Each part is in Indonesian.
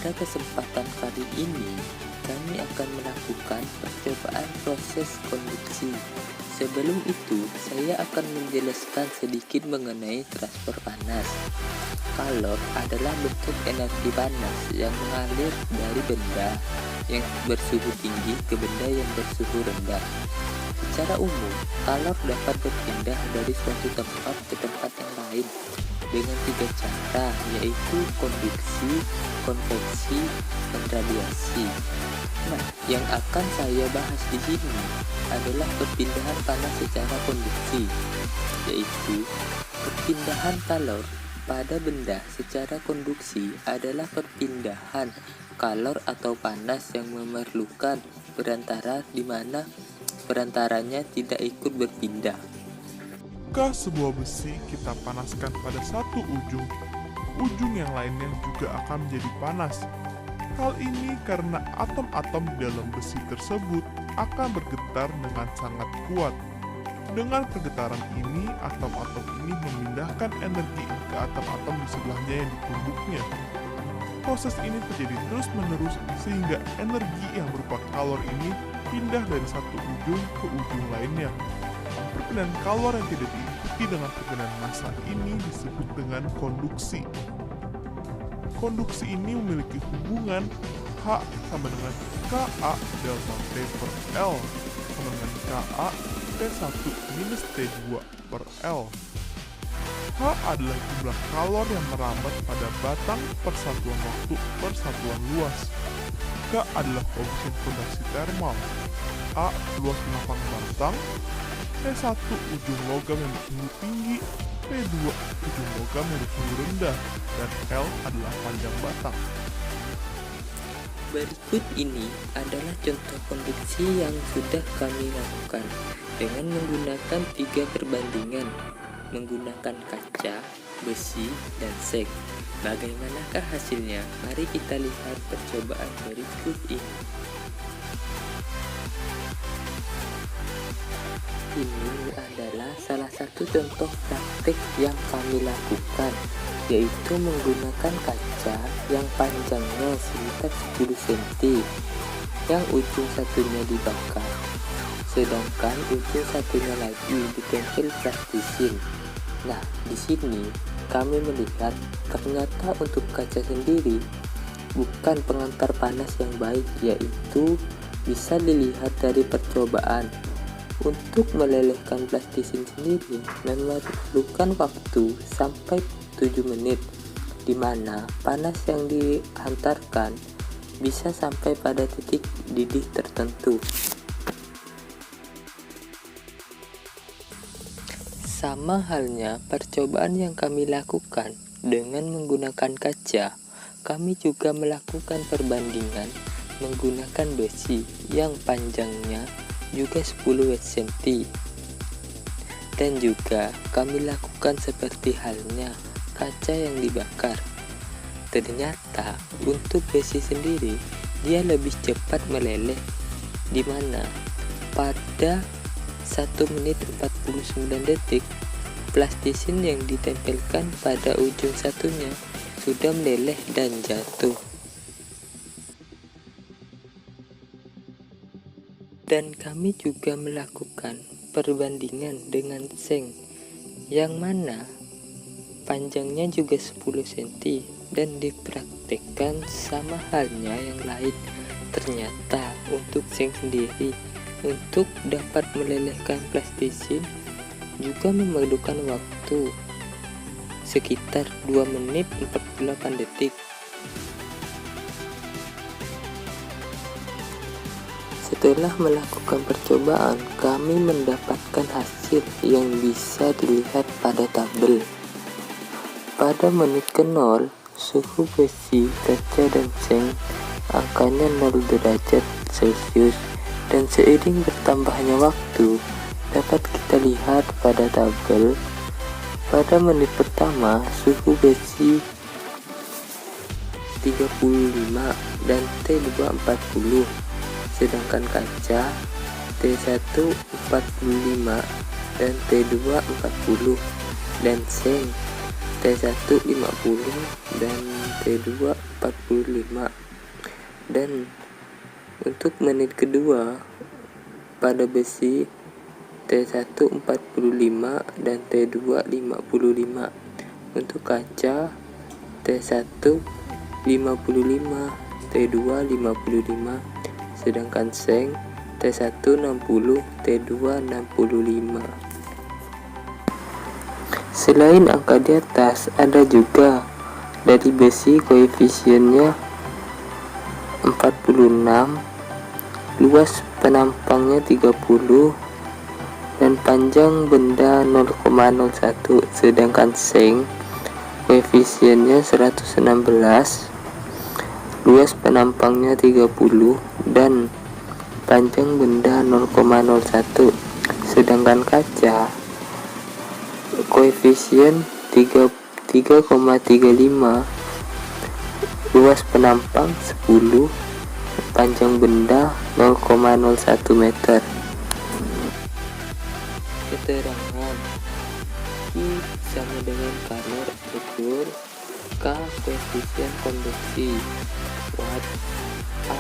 Pada kesempatan kali ini, kami akan melakukan percobaan proses konduksi. Sebelum itu, saya akan menjelaskan sedikit mengenai transfer panas. Kalor adalah bentuk energi panas yang mengalir dari benda yang bersuhu tinggi ke benda yang bersuhu rendah. Secara umum, kalor dapat berpindah dari suatu tempat ke tempat yang lain dengan 3 cara, yaitu konduksi, konveksi, dan radiasi. Nah, yang akan saya bahas di sini adalah perpindahan panas secara konduksi, yaitu perpindahan kalor pada benda secara konduksi adalah perpindahan kalor atau panas yang memerlukan perantara di mana perantaranya tidak ikut berpindah. Jika sebuah besi kita panaskan pada satu ujung, ujung yang lainnya juga akan menjadi panas. Hal ini karena atom-atom di dalam besi tersebut akan bergetar dengan sangat kuat. Dengan pergetaran ini, atom-atom ini memindahkan energi ke atom-atom di sebelahnya yang ditumbuknya. Proses ini terjadi terus-menerus sehingga energi yang berupa kalor ini pindah dari satu ujung ke ujung lainnya. Perpindahan kalor yang tidak diikuti dengan perpindahan massa ini disebut dengan konduksi. Konduksi ini memiliki hubungan H sama dengan Ka delta T per L sama dengan Ka T1 minus T2 per L. H adalah jumlah kalor yang merambat pada batang persatuan waktu per satuan luas. K adalah koefisien kondensasi termal. A luas lapang batang. T1 ujung logam yang bersuhu tinggi, T2 ujung logam yang bersuhu rendah, dan L adalah panjang batang. Berikut ini adalah contoh konduksi yang sudah kami lakukan dengan menggunakan 3 perbandingan, menggunakan kaca, besi, dan seng. Bagaimanakah hasilnya? Mari kita lihat percobaan berikut ini. Ini adalah salah satu contoh praktik yang kami lakukan, yaitu menggunakan kaca yang panjangnya sekitar 10 cm, yang ujung satunya dibakar, sedangkan ujung satunya lagi ditempel plastisin. Nah, di sini kami melihat ternyata untuk kaca sendiri bukan pengantar panas yang baik, yaitu bisa dilihat dari percobaan. Untuk melelehkan plastisin sendiri memerlukan waktu sampai 7 menit, di mana panas yang dihantarkan bisa sampai pada titik didih tertentu. Sama halnya percobaan yang kami lakukan dengan menggunakan kaca, kami juga melakukan perbandingan menggunakan besi yang panjangnya juga 10 cm, dan juga kami lakukan seperti halnya kaca yang dibakar. Ternyata untuk besi sendiri dia lebih cepat meleleh, di mana pada 1 menit 49 detik plastisin yang ditempelkan pada ujung satunya sudah meleleh dan jatuh. Dan kami juga melakukan perbandingan dengan seng, yang mana panjangnya juga 10 cm dan dipraktekkan sama halnya yang lain. Ternyata untuk seng sendiri, untuk dapat melelehkan plastisin juga memerlukan waktu sekitar 2 menit 48 detik. Setelah melakukan percobaan, kami mendapatkan hasil yang bisa dilihat pada tabel. Pada menit ke-0, suhu besi, kaca, dan seng angkanya 0 derajat Celcius, dan seiring bertambahnya waktu dapat kita lihat pada tabel. Pada menit pertama, suhu besi 35 dan T2 40, sedangkan kaca T1 45 dan T2 40, dan seng T1 50 dan T2 45. Dan untuk menit kedua pada besi T1 45 dan T2 55. Untuk kaca T1 55, T2 55, sedangkan seng T1 60, T2 65. Selain angka di atas, ada juga dari besi koefisiennya 46, luas penampangnya 30, dan panjang benda 0,01, sedangkan seng koefisiennya 116, luas penampangnya 30, dan panjang benda 0,01, sedangkan kaca koefisien 3,35, luas penampang 10, panjang benda 0,01 meter. Keterangan I sama dengan kalor ukur, K koefisien konduksi, Watt, A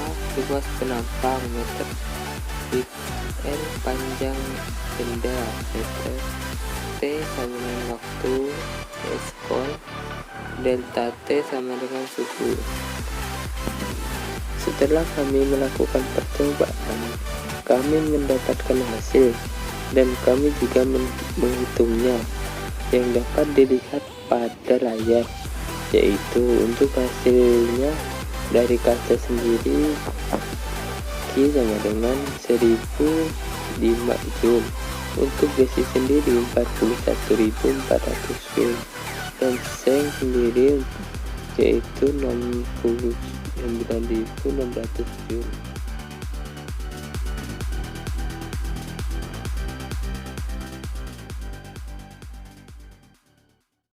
luas penampang meter, N panjang benda meter, T sama dengan waktu, skor, delta T sama dengan suhu. Setelah kami melakukan percobaan, kami mendapatkan hasil dan kami juga menghitungnya yang dapat dilihat pada layar, yaitu untuk hasilnya dari kaca sendiri Q sama dengan 1005 Joule, untuk besi sendiri 41.400 Joule, dan seng sendiri yaitu 69.600 Joule.